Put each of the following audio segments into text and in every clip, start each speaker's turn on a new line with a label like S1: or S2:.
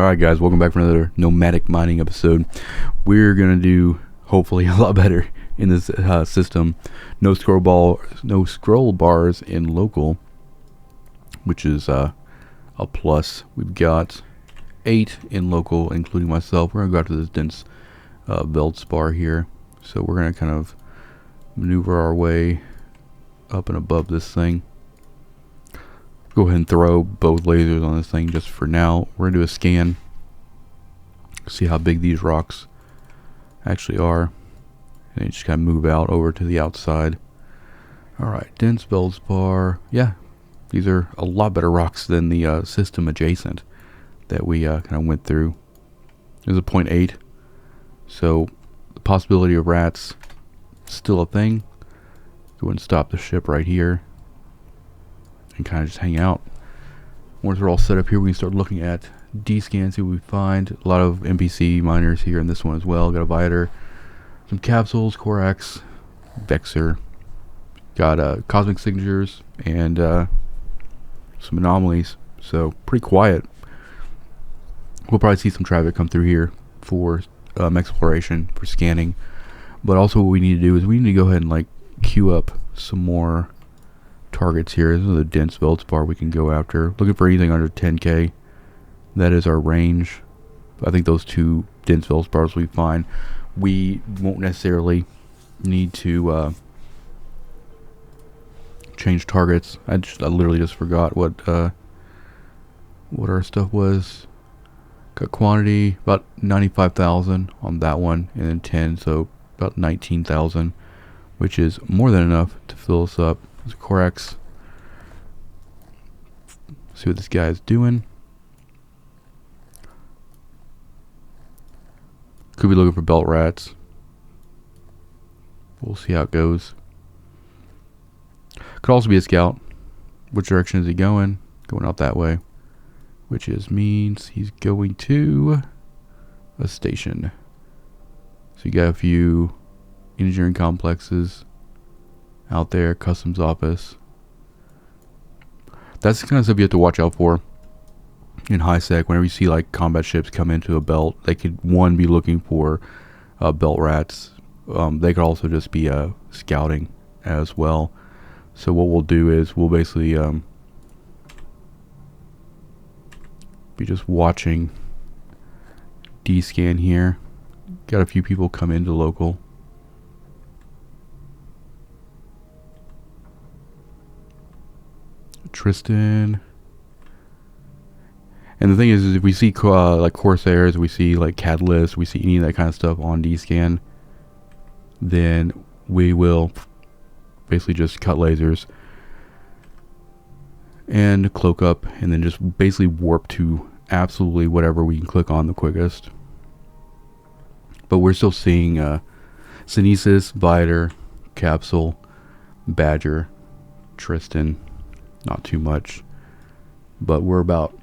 S1: Alright guys, welcome back for another Nomadic mining episode. We're going to do, hopefully, a lot better in this system. No scroll bars in local, which is a plus. We've got 8 in local, including myself. We're going to go after this dense Veldspar here. So we're going to kind of maneuver our way up and above this thing. Go ahead and throw both lasers on this thing just for now. We're going to do a scan, see how big these rocks actually are, and just kind of move out over to the outside. Alright, dense Veldspar. Yeah, these are a lot better rocks than the system adjacent that we kind of went through. There's a 0.8, so the possibility of rats still a thing. Go ahead and stop the ship right here and kind of just hang out. Once we're all set up here, we can start looking at D-scans, see what we find. A lot of NPC miners here in this one as well. Got a Viator, some capsules, Corax, Vexer. Got cosmic signatures and some anomalies. So pretty quiet. We'll probably see some traffic come through here for exploration, for scanning. But also what we need to do is we need to go ahead and like queue up some more targets here. This is the dense Veldspar we can go after. Looking for anything under 10k. That is our range. I think those two dense Veldspars will be fine. We won't necessarily need to change targets. I literally just forgot what our stuff was. Got quantity about 95,000 on that one, and then 10, so about 19,000, which is more than enough to fill us up. There's a Corax. See what this guy is doing. Could be looking for belt rats. We'll see how it goes. Could also be a scout. Which direction is he going? Going out that way. Which means he's going to a station. So you got a few engineering complexes out there, customs office. That's the kind of stuff you have to watch out for in high sec. Whenever you see like combat ships come into a belt, they could be looking for belt rats. They could also just be scouting as well. So what we'll do is we'll basically be just watching D-scan here. Got a few people come into local. Tristan. And the thing is if we see like Corsairs, we see like Catalyst, we see any of that kind of stuff on D-scan, then we will basically just cut lasers and cloak up, and then just basically warp to absolutely whatever we can click on the quickest. But we're still seeing Synesis, Viator, Capsule, Badger, Tristan. Not too much, but we're about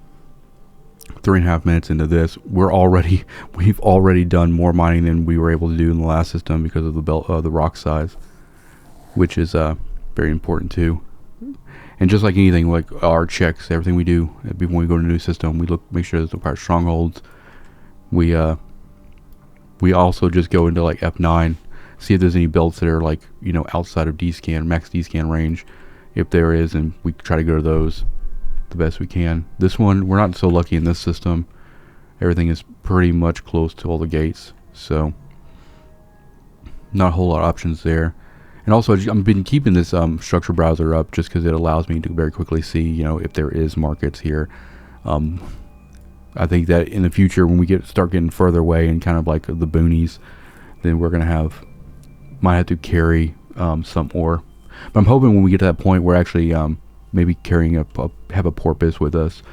S1: 3.5 minutes into this. We've already done more mining than we were able to do in the last system because of the rock size, which is very important too. And just like anything, like our checks, everything we do when we go to a new system, we make sure there's no pirate strongholds. We also just go into like F9, see if there's any belts that are like outside of D-scan, max D-scan range. If there is, and we try to go to those the best we can. This one, we're not so lucky in this system. Everything is pretty much close to all the gates, so not a whole lot of options there. And also, I've been keeping this structure browser up just because it allows me to very quickly see, if there is markets here. I think that in the future, when we start getting further away and kind of like the boonies, then we're gonna might have to carry some ore. But I'm hoping when we get to that point, we're actually maybe carrying have a porpoise with us.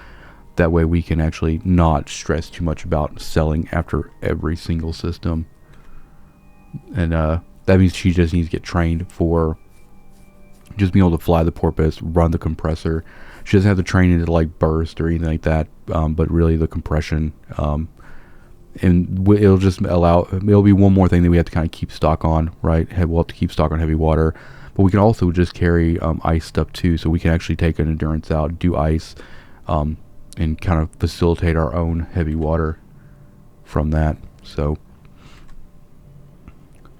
S1: That way we can actually not stress too much about selling after every single system. And that means she just needs to get trained for just being able to fly the porpoise, run the compressor. She doesn't have to train into like burst or anything like that, but really the compression. And it'll just it'll be one more thing that we have to kind of keep stock on, right? We'll have to keep stock on heavy water. But we can also just carry ice stuff too, so we can actually take an endurance out, do ice, and kind of facilitate our own heavy water from that. So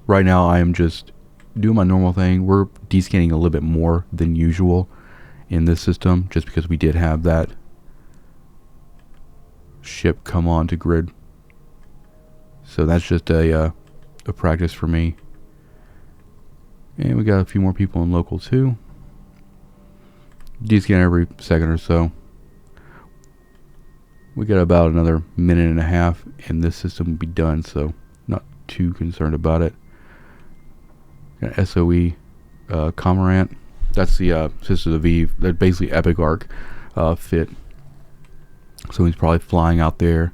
S1: right now I am just doing my normal thing. We're descanning a little bit more than usual in this system, just because we did have that ship come on to grid. So that's just a practice for me. And we got a few more people in local too. Descan every second or so. We got about another minute and a half and this system will be done, so not too concerned about it. Got SOE Cormorant. That's the Sisters of Eve. They're basically Epic Arc fit. So he's probably flying out there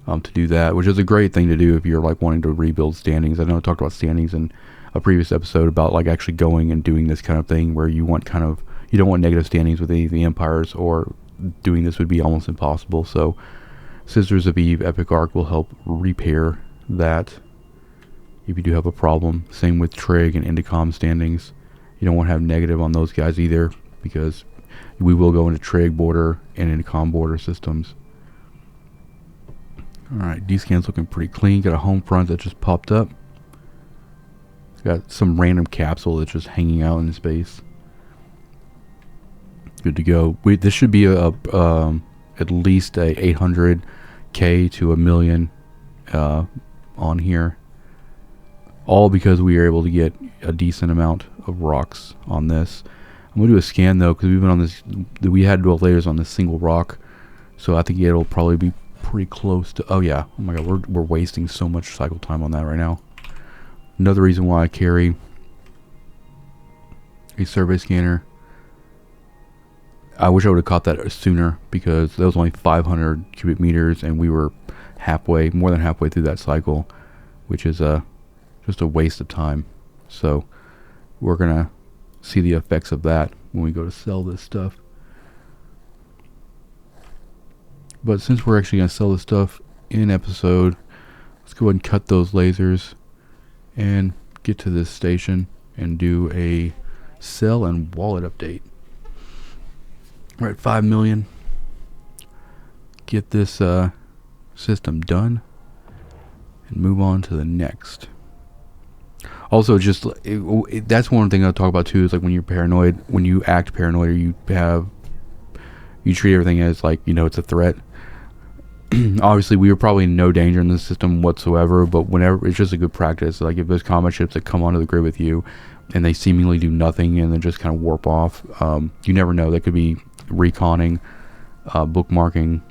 S1: to do that, which is a great thing to do if you're like wanting to rebuild standings. I know I talked about standings in a previous episode about like actually going and doing this kind of thing where you want kind of, you don't want negative standings with any of the empires, or doing this would be almost impossible. So Sisters of Eve Epic Arc will help repair that if you do have a problem. Same with Trig and Indicom standings. You don't want to have negative on those guys either, because we will go into Trig border and Indicom border systems. Alright, D-scan's looking pretty clean. Got a home front that just popped up. Got some random capsule that's just hanging out in space. Good to go. This should be at least a 800k to a million on here. All because we were able to get a decent amount of rocks on this. I'm gonna do a scan though, because we've been on this. We had dual layers on this single rock, so I think it'll probably be pretty close to. Oh yeah! Oh my god, we're wasting so much cycle time on that right now. Another reason why I carry a survey scanner. I wish I would have caught that sooner, because that was only 500 cubic meters, and we were more than halfway through that cycle, which is just a waste of time. So we're gonna see the effects of that when we go to sell this stuff. But since we're actually gonna sell this stuff in episode, let's go ahead and cut those lasers and get to this station and do a sell and wallet update. We're at 5 million. Get this system done and move on to the next. Also, just that's one thing I'll talk about too, is like when you're paranoid, when you act paranoid, or you treat everything as like, you know, it's a threat. Obviously we were probably in no danger in this system whatsoever, but whenever, it's just a good practice. Like if there's combat ships that come onto the grid with you and they seemingly do nothing and then just kind of warp off, you never know. They could be reconning, bookmarking,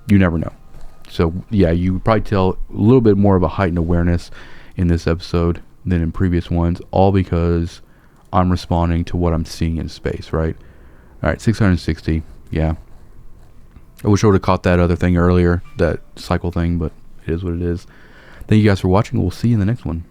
S1: you never know. So yeah, you would probably tell a little bit more of a heightened awareness in this episode than in previous ones, all because I'm responding to what I'm seeing in space, right? Alright, 660, yeah. I wish I would have caught that other thing earlier, that cycle thing, but it is what it is. Thank you guys for watching. We'll see you in the next one.